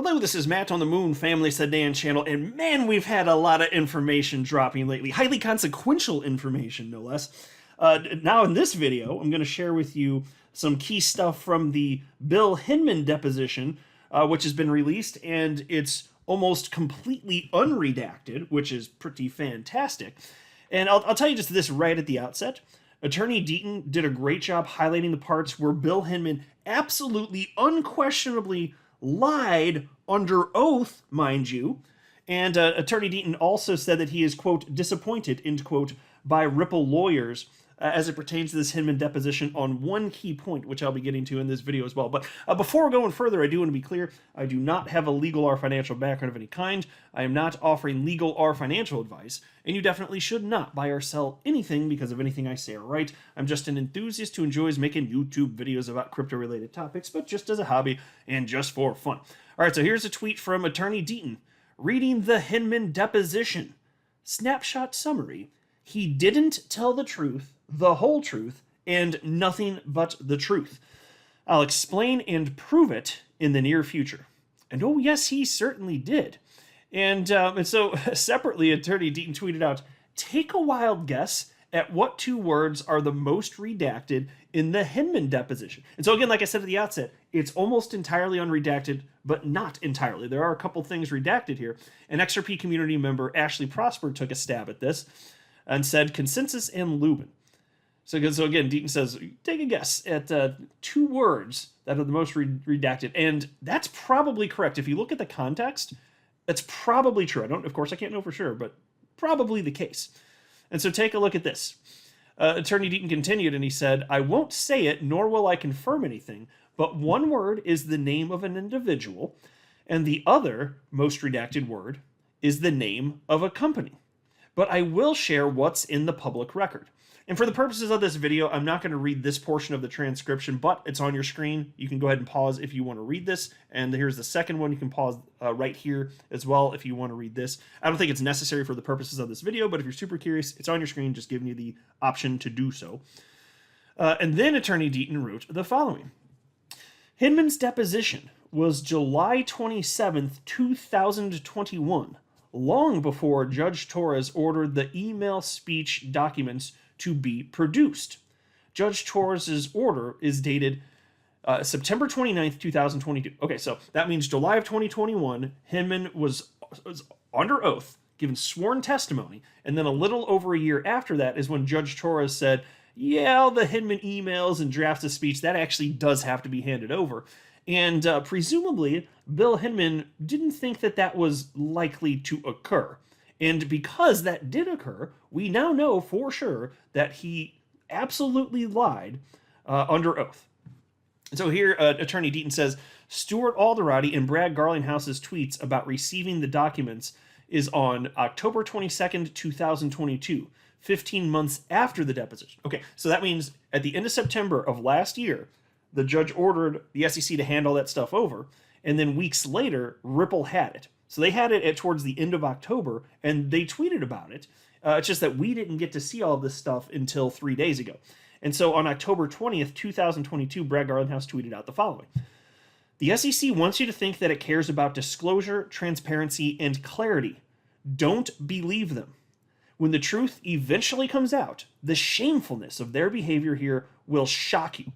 Hello, this is Matt on the Moon Family Sedan channel, and man, we've had a lot of information dropping lately. Highly consequential information, no less. Now in this video, I'm going to share with you some key stuff from the Bill Hinman deposition, which has been released, and it's almost completely unredacted, which is pretty fantastic. And I'll tell you just this right at the outset. Attorney Deaton did a great job highlighting the parts where Bill Hinman absolutely, unquestionably lied under oath, mind you. And Attorney Deaton also said that he is, quote, disappointed, end quote, by Ripple lawyers as it pertains to this Hinman deposition on one key point, which I'll be getting to in this video as well. But before going further, I do want to be clear, I do not have a legal or financial background of any kind. I am not offering legal or financial advice, and you definitely should not buy or sell anything because of anything I say or write. I'm just an enthusiast who enjoys making YouTube videos about crypto-related topics, but just as a hobby and just for fun. All right, so here's a tweet from Attorney Deaton reading the Hinman deposition. Snapshot summary. He didn't tell the truth, the whole truth, and nothing but the truth. I'll explain and prove it in the near future. And oh yes, he certainly did. And so separately, Attorney Deaton tweeted out, take a wild guess at what two words are the most redacted in the Hinman deposition. And so again, like I said at the outset, it's almost entirely unredacted, but not entirely. There are a couple things redacted here. An XRP community member, Ashley Prosper, took a stab at this and said consensus and Lubin. So again, Deaton says, take a guess at two words that are the most redacted. And that's probably correct. If you look at the context, that's probably true. Of course, I can't know for sure, but probably the case. And so take a look at this. Attorney Deaton continued and he said, I won't say it, nor will I confirm anything, but one word is the name of an individual, and the other most redacted word is the name of a company. But I will share what's in the public record. And for the purposes of this video, I'm not going to read this portion of the transcription, but it's on your screen. You can go ahead and pause if you want to read this. And here's the second one. You can pause right here as well if you want to read this. I don't think it's necessary for the purposes of this video, but if you're super curious, it's on your screen, just giving you the option to do so. And then Attorney Deaton wrote the following. Hinman's deposition was July 27th, 2021, long before Judge Torres ordered the email speech documents to be produced. Judge Torres's order is dated September 29th, 2022. Okay, so that means July of 2021, Hinman was under oath, given sworn testimony, and then a little over a year after that is when Judge Torres said, yeah, all the Hinman emails and drafts of speech, that actually does have to be handed over. And presumably, Bill Hinman didn't think that that was likely to occur. And because that did occur, we now know for sure that he absolutely lied under oath. So here, Attorney Deaton says, Stuart Alderati and Brad Garlinghouse's tweets about receiving the documents is on October 22nd, 2022, 15 months after the deposition. Okay, so that means at the end of September of last year, the judge ordered the SEC to hand all that stuff over, and then weeks later, Ripple had it. So they had it towards the end of October, and they tweeted about it. It's just that we didn't get to see all this stuff until 3 days ago. And so on October 20th, 2022, Brad Garlinghouse tweeted out the following. The SEC wants you to think that it cares about disclosure, transparency, and clarity. Don't believe them. When the truth eventually comes out, the shamefulness of their behavior here will shock you.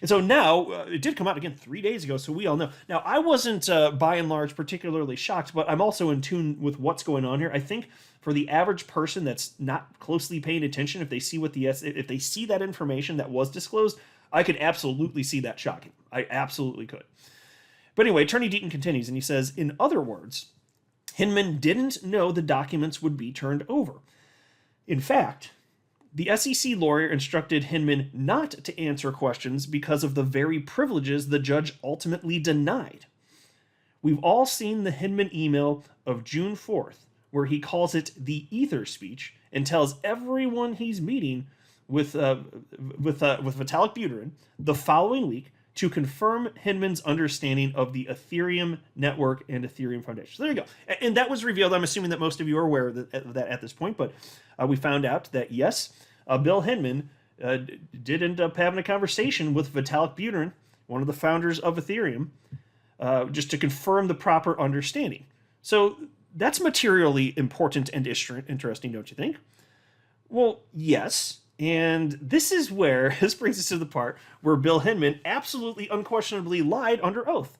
And so now, it did come out again 3 days ago, so we all know. Now, I wasn't, by and large, particularly shocked, but I'm also in tune with what's going on here. I think for the average person that's not closely paying attention, if they see if they see that information that was disclosed, I could absolutely see that shocking. I absolutely could. But anyway, Attorney Deaton continues, and he says, in other words, Hinman didn't know the documents would be turned over. In fact, the SEC lawyer instructed Hinman not to answer questions because of the very privileges the judge ultimately denied. We've all seen the Hinman email of June 4th, where he calls it the ether speech and tells everyone he's meeting with Vitalik Buterin the following week to confirm Hinman's understanding of the Ethereum network and Ethereum Foundation. So there you go. And that was revealed. I'm assuming that most of you are aware of that at this point, but we found out that, yes, Bill Hinman did end up having a conversation with Vitalik Buterin, one of the founders of Ethereum, just to confirm the proper understanding. So that's materially important and interesting, don't you think? Well, yes. And this brings us to the part where Bill Hinman absolutely unquestionably lied under oath.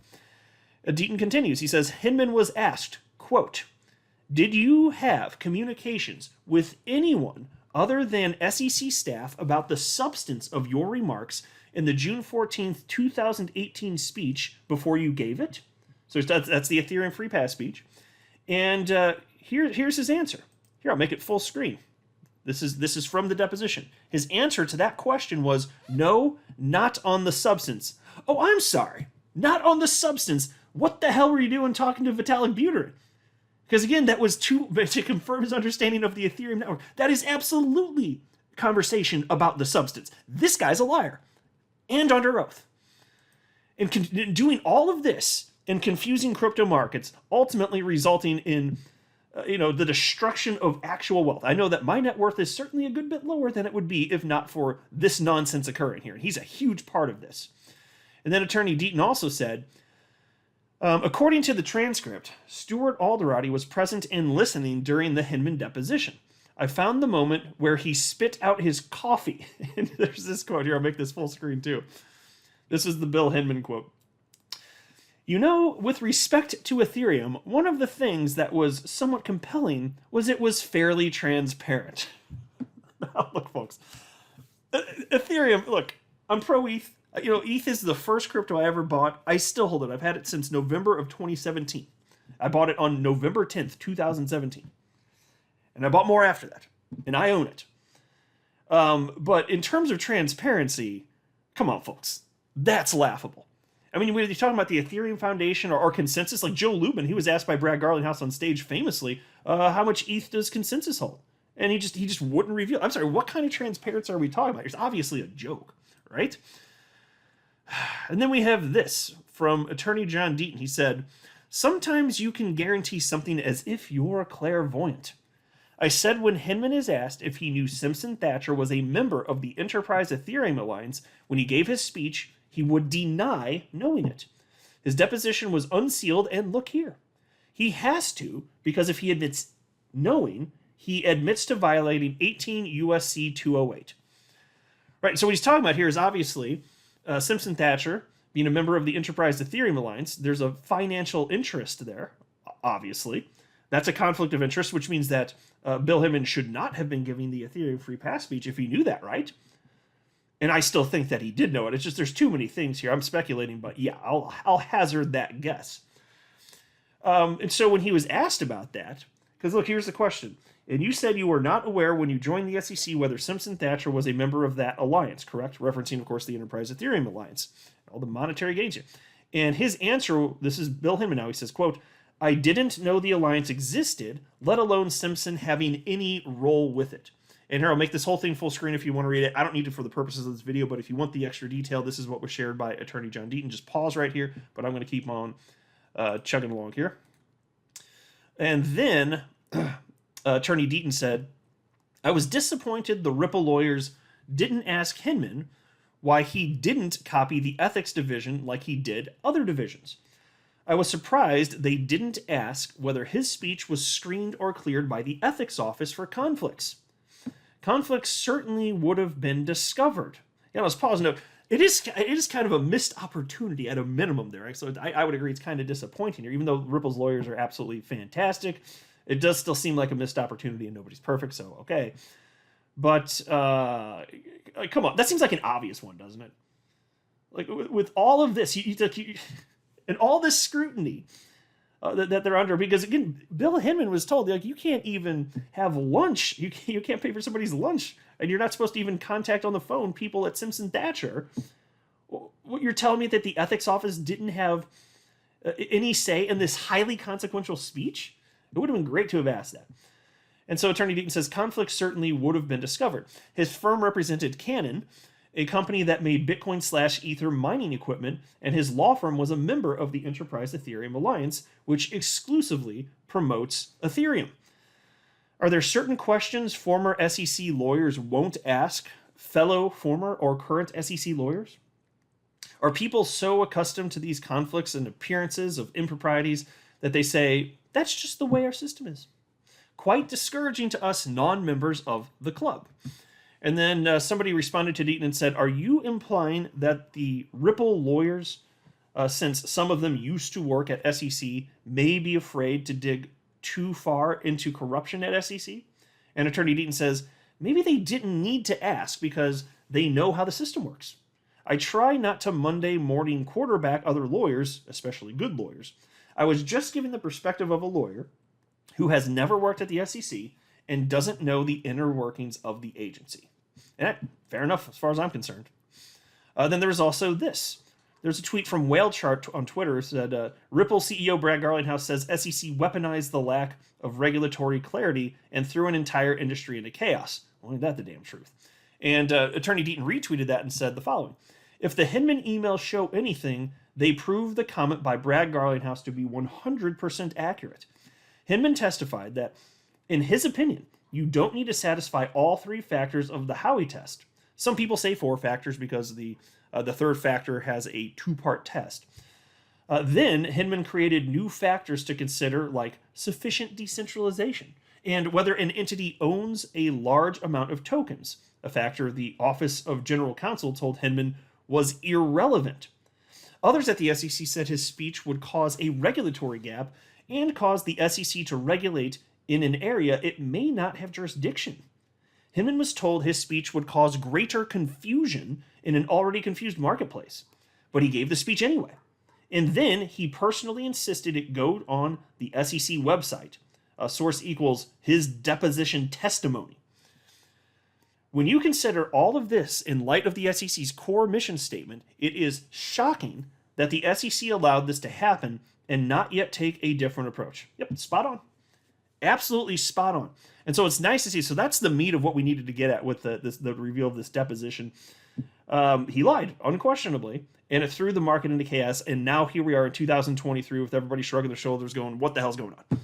Deaton continues. He says, Hinman was asked, quote, "Did you have communications with anyone other than SEC staff about the substance of your remarks in the June 14th, 2018 speech before you gave it?" So that's the Ethereum Free Pass speech. And here's his answer. Here, I'll make it full screen. This is from the deposition. His answer to that question was, "No, not on the substance." Oh, I'm sorry. Not on the substance. What the hell were you doing talking to Vitalik Buterin? Because again, that was to confirm his understanding of the Ethereum network. That is absolutely conversation about the substance. This guy's a liar. And under oath. And doing all of this and confusing crypto markets, ultimately resulting in the destruction of actual wealth. I know that my net worth is certainly a good bit lower than it would be if not for this nonsense occurring here. And he's a huge part of this. And then Attorney Deaton also said, according to the transcript, Stuart Alderati was present and listening during the Hinman deposition. I found the moment where he spit out his coffee. And there's this quote here. I'll make this full screen too. This is the Bill Hinman quote. "You know, with respect to Ethereum, one of the things that was somewhat compelling was it was fairly transparent." Now, look, folks. Ethereum, look, I'm pro-ETH. ETH is the first crypto I ever bought. I still hold it. I've had it since November of 2017. I bought it on November 10th, 2017. And I bought more after that. And I own it. But in terms of transparency, come on, folks. That's laughable. I mean, when you're talking about the Ethereum Foundation or Consensus, like Joe Lubin, he was asked by Brad Garlinghouse on stage famously, how much ETH does Consensus hold? And he just wouldn't reveal. I'm sorry, what kind of transparency are we talking about? It's obviously a joke, right? And then we have this from Attorney John Deaton. He said, "Sometimes you can guarantee something as if you're clairvoyant. I said when Hinman is asked if he knew Simpson Thacher was a member of the Enterprise Ethereum Alliance when he gave his speech, he would deny knowing it. His deposition was unsealed, and look here. He has to, because if he admits knowing, he admits to violating 18 USC 208. Right, so what he's talking about here is obviously Simpson Thacher being a member of the Enterprise Ethereum Alliance. There's a financial interest there, obviously. That's a conflict of interest, which means that Bill Hinman should not have been giving the Ethereum Free Pass speech if he knew that, right? And I still think that he did know it. It's just there's too many things here. I'm speculating, but yeah, I'll hazard that guess. And so when he was asked about that, because look, here's the question. And you said you were not aware when you joined the SEC whether Simpson Thacher was a member of that alliance, correct? Referencing, of course, the Enterprise Ethereum Alliance, all the monetary gains here. And his answer, this is Bill Hinman now, he says, quote, "I didn't know the alliance existed, let alone Simpson having any role with it." And here, I'll make this whole thing full screen if you want to read it. I don't need to for the purposes of this video, but if you want the extra detail, this is what was shared by Attorney John Deaton. Just pause right here, but I'm going to keep on chugging along here. And then Attorney Deaton said, "I was disappointed the Ripple lawyers didn't ask Hinman why he didn't copy the ethics division like he did other divisions. I was surprised they didn't ask whether his speech was screened or cleared by the ethics office for conflicts. Conflicts certainly would have been discovered." Yeah, let's pause and note. It is kind of a missed opportunity at a minimum there. Right? So I would agree it's kind of disappointing here. Even though Ripple's lawyers are absolutely fantastic, it does still seem like a missed opportunity, and nobody's perfect, so okay. But, come on. That seems like an obvious one, doesn't it? Like, with all of this, and all this scrutiny that they're under, because, again, Bill Hinman was told, like, you can't even have lunch. You can't pay for somebody's lunch, and you're not supposed to even contact on the phone people at Simpson Thacher. What you're telling me that the ethics office didn't have any say in this highly consequential speech? It would have been great to have asked that. And so Attorney Deaton says conflicts certainly would have been discovered. His firm represented Cannon, a company that made Bitcoin/Ether mining equipment, and his law firm was a member of the Enterprise Ethereum Alliance, which exclusively promotes Ethereum. Are there certain questions former SEC lawyers won't ask fellow former or current SEC lawyers? Are people so accustomed to these conflicts and appearances of improprieties that they say, that's just the way our system is? Quite discouraging to us non-members of the club. And then somebody responded to Deaton and said, are you implying that the Ripple lawyers, since some of them used to work at SEC, may be afraid to dig too far into corruption at SEC? And Attorney Deaton says, maybe they didn't need to ask because they know how the system works. I try not to Monday morning quarterback other lawyers, especially good lawyers. I was just giving the perspective of a lawyer who has never worked at the SEC and doesn't know the inner workings of the agency. And fair enough as far as I'm concerned. Then there's also this. There's a tweet from Whale Chart on Twitter that said, Ripple CEO Brad Garlinghouse says SEC weaponized the lack of regulatory clarity and threw an entire industry into chaos. Only that the damn truth. And Attorney Deaton retweeted that and said the following. If the Hinman emails show anything, they prove the comment by Brad Garlinghouse to be 100% accurate. Hinman testified that, in his opinion, you don't need to satisfy all three factors of the Howey test. Some people say 4 factors because the third factor has a 2-part test. Then Hinman created new factors to consider, like sufficient decentralization and whether an entity owns a large amount of tokens, a factor the Office of General Counsel told Hinman was irrelevant. Others at the SEC said his speech would cause a regulatory gap and cause the SEC to regulate in an area it may not have jurisdiction. Hinman was told his speech would cause greater confusion in an already confused marketplace, but he gave the speech anyway. And then he personally insisted it go on the SEC website. A source equals his deposition testimony. When you consider all of this in light of the SEC's core mission statement, it is shocking that the SEC allowed this to happen and not yet take a different approach. Yep, spot on. Absolutely spot on. And so it's nice to see. So that's the meat of what we needed to get at with the reveal of this deposition. He lied, unquestionably, and it threw the market into chaos. And now here we are in 2023 with everybody shrugging their shoulders going, what the hell's going on?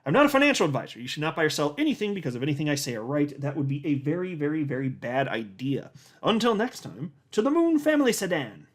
I'm not a financial advisor. You should not buy or sell anything because of anything I say or write. That would be a very, very, very bad idea. Until next time, to the Moon Family Sedan.